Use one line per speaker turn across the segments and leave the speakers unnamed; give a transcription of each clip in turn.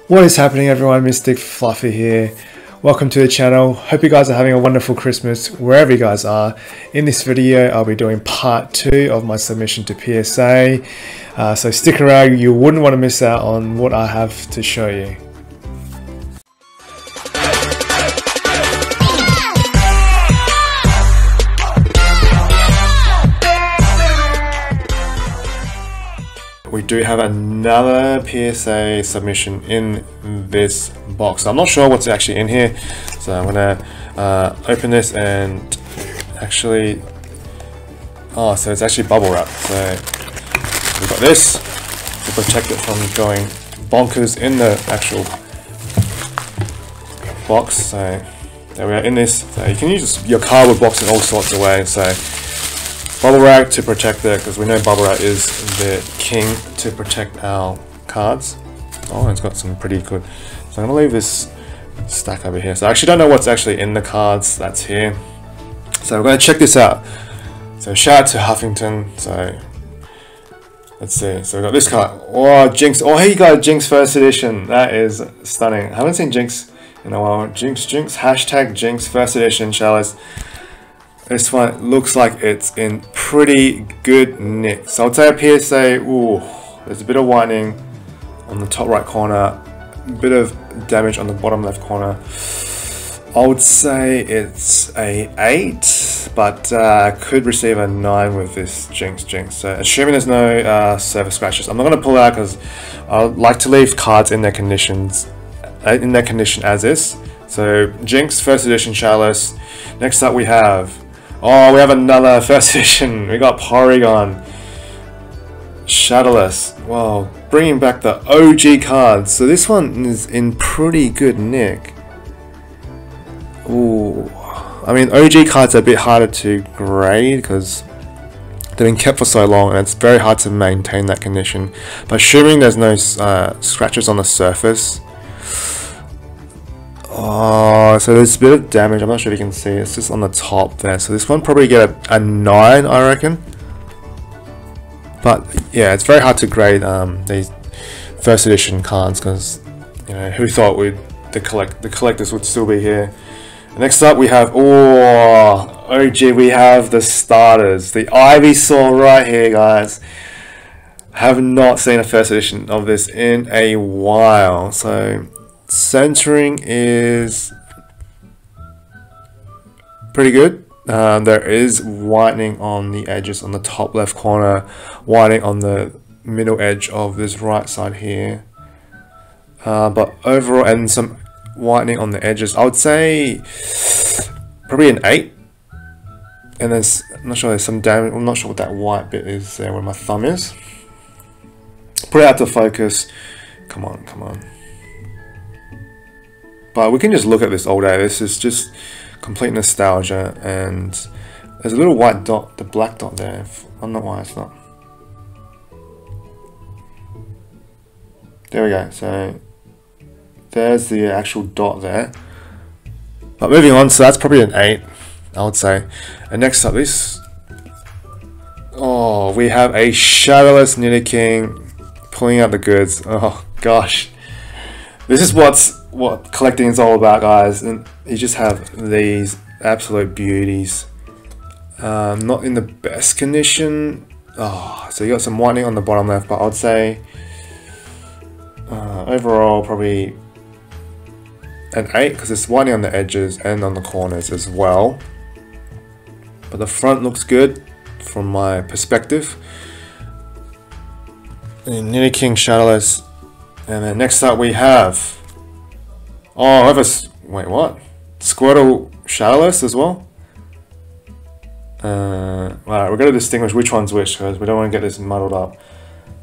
What is happening, everyone? Mystic Fluffy here. Welcome to the channel. Hope you guys are having a wonderful Christmas wherever you guys are. In this video I'll be doing part 2 of my submission to PSA, so stick around, you wouldn't want to miss out on what I have to show you. We do have another PSA submission in this box. I'm not sure what's actually in here, so I'm gonna open this and actually, so it's actually bubble wrap. So we've got this to protect it from going bonkers in the actual box. So there we are in this. So you can use your cardboard box in all sorts of ways. So bubble wrap to protect it, because we know bubble wrap is the king to protect our cards. Oh, it's got some pretty good. So I'm gonna leave this stack over here. So I actually don't know what's actually in the cards that's here. So we're gonna check this out. So shout out to Huffington. So let's see. So we got this card. Oh, Jinx. Oh, here you go, Jinx first edition. That is stunning. I haven't seen Jinx in a while. Jinx, hashtag Jinx first edition, Charles. This one looks like it's in pretty good nick. So I'd say a PSA, ooh, there's a bit of whitening on the top right corner, a bit of damage on the bottom left corner. I would say it's a 8, but could receive a 9 with this Jinx. So assuming there's no surface scratches, I'm not going to pull out because I like to leave cards in their conditions, in their condition as is. So Jinx first edition Charles. Next up we have, we have another first edition. We got Porygon, Shadowless. Wow, bringing back the OG cards. So this one is in pretty good nick. Ooh, I mean OG cards are a bit harder to grade because they've been kept for so long, and it's very hard to maintain that condition. But assuming there's no scratches on the surface. Oh, so there's a bit of damage. I'm not sure if you can see. It's just on the top there. So this one probably get a 9, I reckon. But yeah, it's very hard to grade these first edition cards because, you know, who thought the collectors would still be here. Next up we have, OG, we have the starters. The Ivysaur right here, guys. Have not seen a first edition of this in a while. So centering is pretty good. There is whitening on the edges on the top left corner, whitening on the middle edge of this right side here, but overall, and some whitening on the edges. I would say probably an 8. And there's, I'm not sure, there's some damage. I'm not sure what that white bit is there where my thumb is. Put it out to focus. Come on. But we can just look at this all day. This is just complete nostalgia, and there's a little white dot, the black dot there. I don't know why it's not. There we go. So there's the actual dot there. But moving on, so that's probably an 8, I would say. And next up, this. Oh, we have a Shadowless Nidoking pulling out the goods. Oh gosh, this is what collecting is all about, guys. And you just have these absolute beauties. Not in the best condition. So you got some whitening on the bottom left, but I'd say overall probably an 8 because it's whitening on the edges and on the corners as well. But the front looks good from my perspective. And Nidoking Shadowless. And then next up we have, wait, what? Squirtle Shadowless as well. Alright, we're going to distinguish which one's which because we don't want to get this muddled up.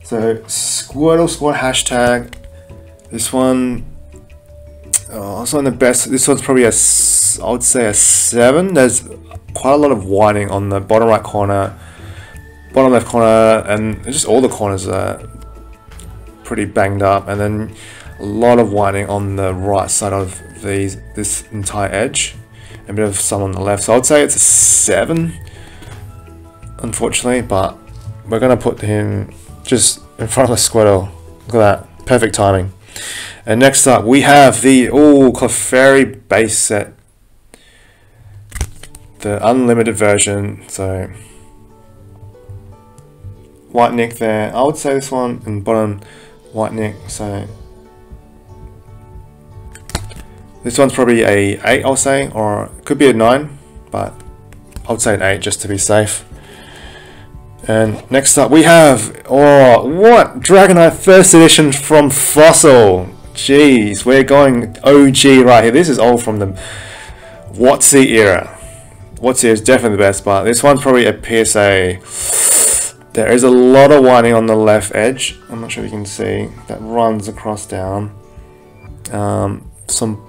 So Squirtle hashtag. This one, also in the best. This one's probably I would say a 7. There's quite a lot of whitening on the bottom right corner, bottom left corner, and just all the corners are pretty banged up, and then a lot of whitening on the right side of this entire edge, a bit of some on the left. So I'd say it's a 7, unfortunately, but we're gonna put him just in front of the Squirtle. Look at that, perfect timing. And next up, we have the Clefairy base set, the unlimited version. So white nick there. I would say this one, and bottom white nick. So this one's probably a 8, I'll say, or it could be a 9, but I would say an 8 just to be safe. And next up we have, Dragonite first edition from Fossil. Jeez, we're going OG right here. This is all from the WotC era. WotC is definitely the best, but this one's probably a PSA. There is a lot of whitening on the left edge. I'm not sure if you can see. That runs across down. Some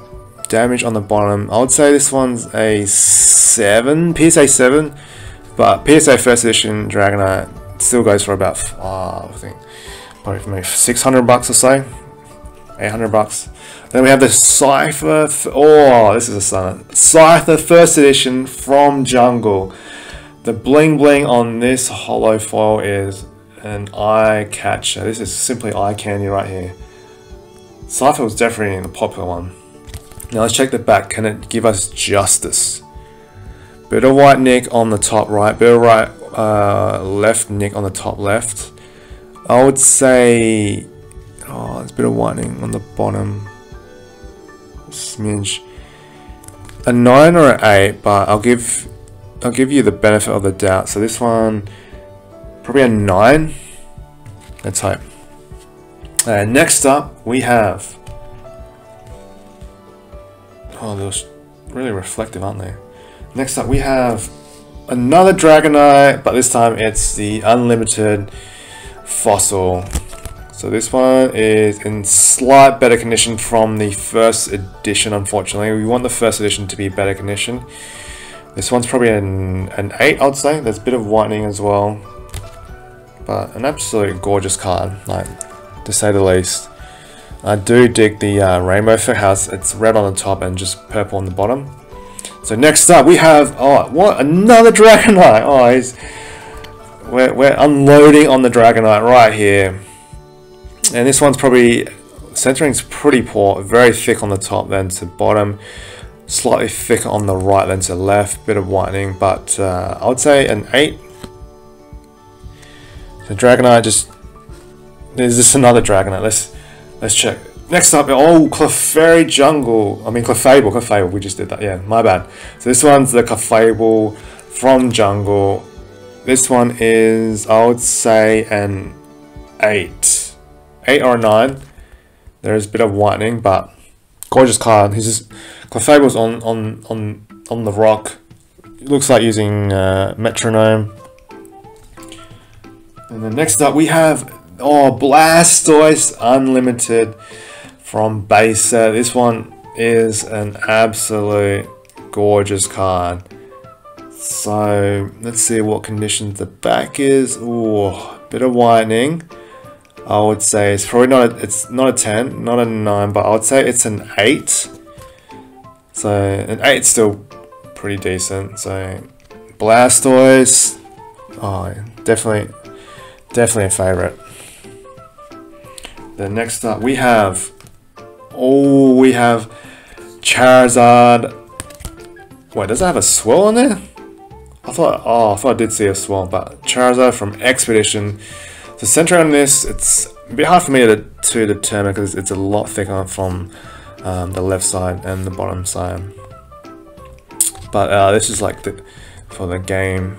damage on the bottom. I would say this one's a 7, PSA 7. But PSA first edition Dragonite still goes for about, I think, probably for maybe $600 or so, $800. Then we have the Cypher. This is a stunner. Cypher first edition from Jungle. The bling bling on this hollow foil is an eye catcher. This is simply eye candy right here. Cypher was definitely the popular one. Now let's check the back. Can it give us justice? Bit of white nick on the top right, bit of left nick on the top left. I would say, there's a bit of whitening on the bottom. Smidge. A 9 or an 8, but I'll give you the benefit of the doubt. So this one, probably a 9. Let's hope. And next up we have, they're really reflective, aren't they? Next up we have another Dragonite, but this time it's the unlimited Fossil. So this one is in slight better condition from the first edition, unfortunately. We want the first edition to be better condition. This one's probably an 8, I'd say. There's a bit of whitening as well. But an absolutely gorgeous card, like, to say the least. I do dig the rainbow for how it's red on the top and just purple on the bottom. So next up we have, another Dragonite. We're unloading on the Dragonite right here. And this one's probably, centering's pretty poor, very thick on the top then to bottom, slightly thicker on the right than to left, bit of whitening, but I would say an 8. The Dragonite there's just another Dragonite. Let's check. Next up, Clefairy Jungle. I mean Clefable, we just did that, yeah, my bad. So this one's the Clefable from Jungle. This one is, I would say, an 8. 8 or a 9. There is a bit of whitening, but gorgeous card. Clefable's on the rock. It looks like using metronome. And then next up we have Blastoise Unlimited from base set. This one is an absolute gorgeous card. So let's see what conditions the back is. Bit of whitening. I would say it's probably it's not a 10, not a 9, but I would say it's an 8. So an 8's still pretty decent. So Blastoise, definitely a favorite. Then next up we have Charizard. Wait, does it have a swirl on there? I thought I did see a swirl, but Charizard from Expedition. The center on this, it's a bit hard for me to determine because it's a lot thicker from the left side and the bottom side. But this is like for the Game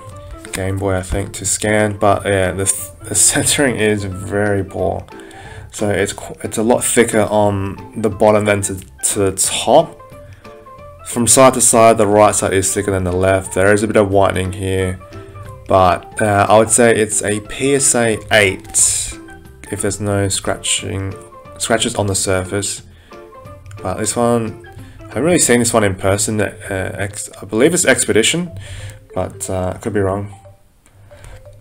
Boy, I think, to scan. But yeah, the centering is very poor. So it's a lot thicker on the bottom than to the top. From side to side, the right side is thicker than the left. There is a bit of whitening here, but I would say it's a PSA 8 if there's no scratches on the surface. But this one, I haven't really seen this one in person. I believe it's Expedition, but I could be wrong.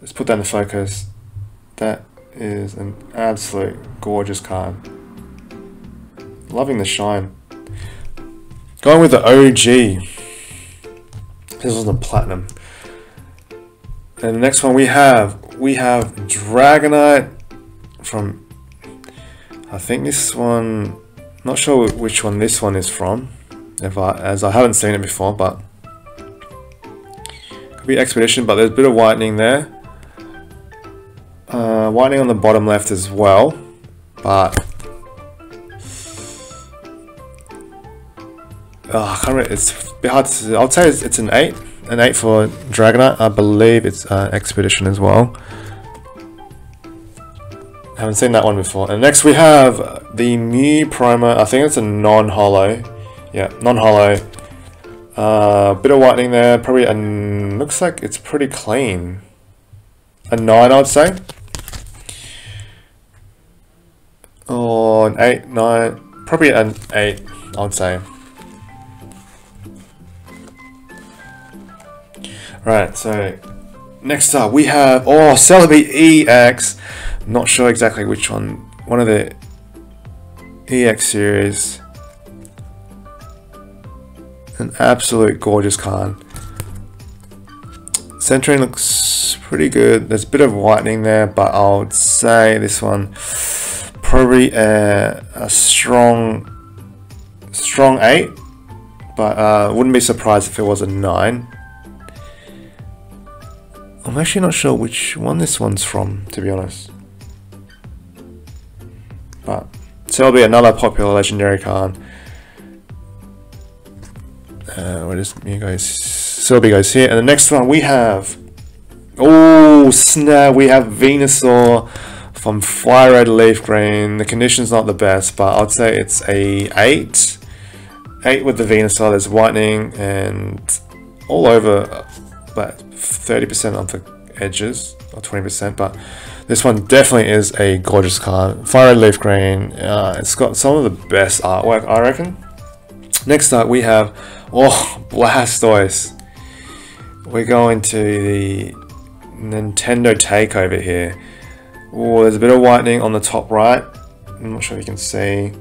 Let's put that in focus. That is an absolute gorgeous card. Loving the shine. Going with the OG. This was the platinum. And the next one we have Dragonite from, I think this one, not sure which one this one is from, as I haven't seen it before, but could be Expedition, but there's a bit of whitening there. Whitening on the bottom left as well, but I can't remember, it's a bit hard to, I'd say it's an 8 for Dragonite. I believe it's Expedition as well. Haven't seen that one before. And next we have the Mew Primer. I think it's a non-holo. Yeah, non-holo. Bit of whitening there. Probably looks like it's pretty clean. A 9, I'd say. Or an 8, 9. Probably an 8, I'd say. Right, so next up we have Celebi EX. Not sure exactly which one. One of the EX series. An absolute gorgeous card. Centering looks pretty good. There's a bit of whitening there, but I would say this one probably a strong 8. But wouldn't be surprised if it was a 9. I'm actually not sure which one this one's from, to be honest. But Celebi, another popular legendary card. Where does you guys? Celebi goes here, and the next one we have. Oh snap! We have Venusaur from Fire Red Leaf Green. The condition's not the best, but I'd say it's a 8. 8 with the Venusaur. There's whitening and all over, but 30% on the edges or 20%, but this one definitely is a gorgeous card. Fire Red Leaf Green. It's got some of the best artwork, I reckon. Next up we have Blastoise. We're going to the Nintendo takeover here. Oh, there's a bit of whitening on the top right. I'm not sure if you can see.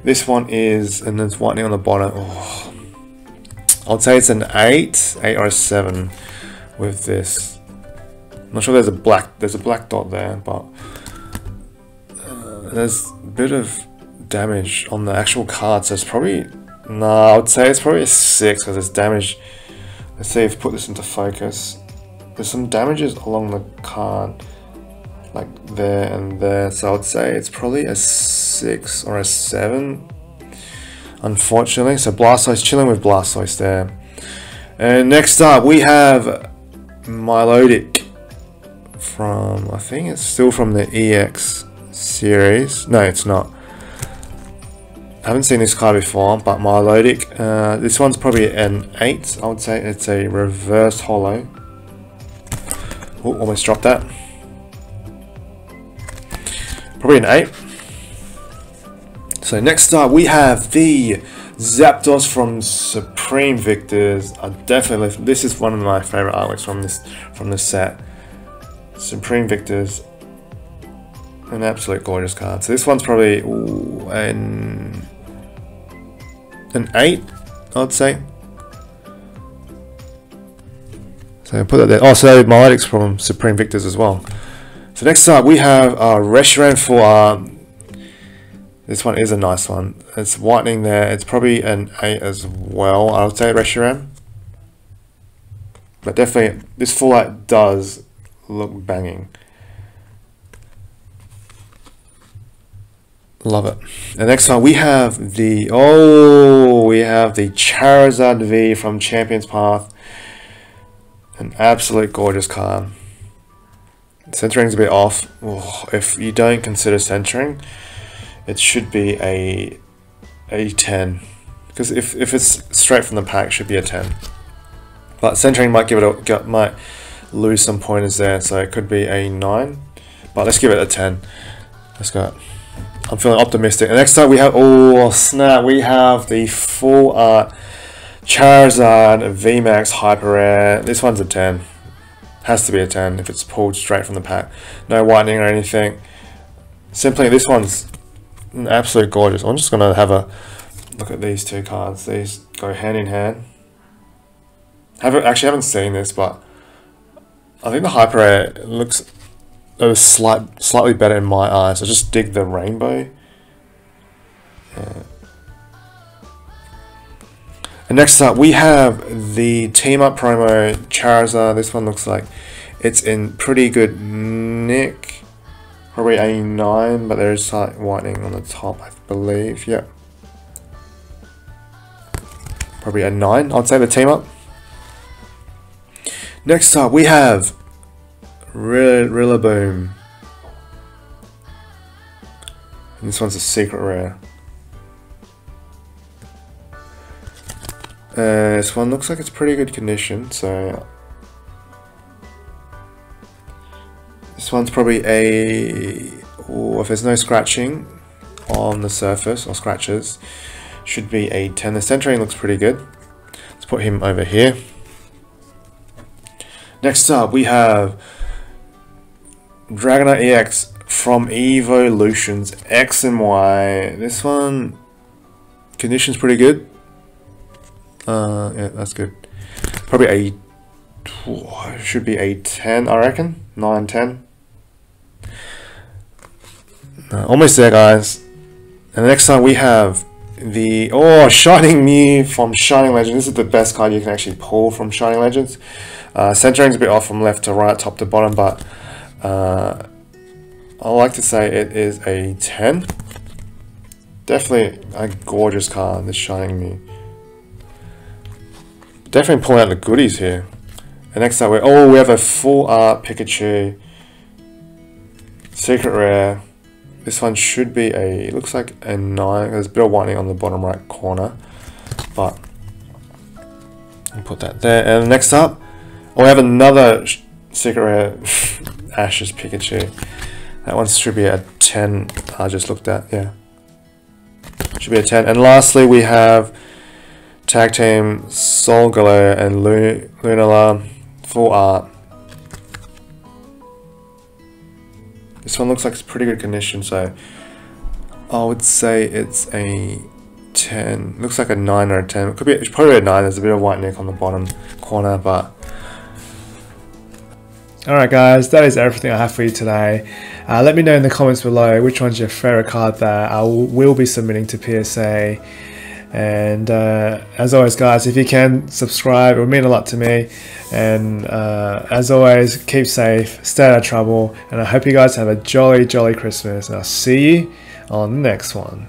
This one is, and there's whitening on the bottom. Oh, I'd say it's an 8 or a 7 with this. I'm not sure there's a black dot there, but there's a bit of damage on the actual card, so it's probably, no, I would say it's probably a 6 because there's damage. Let's see if I put this into focus. There's some damages along the card, like there and there, so I'd say it's probably a 6 or a 7, unfortunately. So Blastoise, chilling with Blastoise there. And next up we have Milotic from, I think it's still from the EX series. No, it's not. I haven't seen this card before, but Milotic. This one's probably an 8, I would say. It's a reverse holo. Oh, almost dropped that. Probably an 8. So next up we have the Zapdos from Supreme Victors. I definitely, this is one of my favorite artworks from this set. Supreme Victors, an absolute gorgeous card. So this one's probably an 8, I'd say. So put that there. Oh, so Milotic's from Supreme Victors as well. So next up we have Reshiram for this one is a nice one. It's whitening there. It's probably an 8 as well, I would say, Reshiram. But definitely this full art does look banging. Love it. And next one we have the Charizard V from Champion's Path. An absolute gorgeous card. Centering's a bit off. Oh, if you don't consider centering, it should be a 10. Because if it's straight from the pack, it should be a 10. But centering might might lose some pointers there, so it could be a 9. But let's give it a 10. Let's go. I'm feeling optimistic. And next up we have, oh snap, we have the full art Charizard VMAX Hyper Rare. This one's a 10. Has to be a 10 if it's pulled straight from the pack. No whitening or anything. Simply, this one's an absolute gorgeous. I'm just gonna have a look at these two cards. These go hand in hand. Actually haven't seen this, but I think the Hyper Rare looks slightly better in my eyes. I just dig the rainbow And next up, we have the Team Up promo Charizard. This one looks like it's in pretty good nick. Probably a 9, but there is slight whitening on the top, I believe. Yep. Probably a 9, I'd say, the Team Up. Next up, we have Rillaboom. And this one's a secret rare. This one looks like it's pretty good condition, so this one's probably a, if there's no scratching on the surface or scratches, should be a 10. The centering looks pretty good. Let's put him over here. Next up, we have Dragonite EX from Evolutions X and Y. This one, condition's pretty good. Yeah, that's good. Probably a, should be a 10, I reckon. 9, 10. Almost there, guys. And the next time we have the, Shining Mew from Shining Legends. This is the best card you can actually pull from Shining Legends. Centering's a bit off from left to right, top to bottom, but I like to say it is a 10. Definitely a gorgeous card, this Shining Mew. Definitely pulling out the goodies here. And next up, we have a full art Pikachu. Secret rare. This one should be a, looks like a 9. There's a bit of whitening on the bottom right corner, but I'll put that there. And next up, we have another secret rare Ash's Pikachu. That one should be a 10. I just looked at, yeah. Should be a 10. And lastly, we have Tag Team Solgaleo and Lunala full art. This one looks like it's pretty good condition, so I would say it's a 10. Looks like a 9 or a 10. It could be, it's probably a 9. There's a bit of white nick on the bottom corner, but alright guys, that is everything I have for you today. Let me know in the comments below which one's your favorite card that I will be submitting to PSA. And as always guys, if you can subscribe, it would mean a lot to me. And as always, keep safe, stay out of trouble, and I hope you guys have a jolly Christmas, and I'll see you on the next one.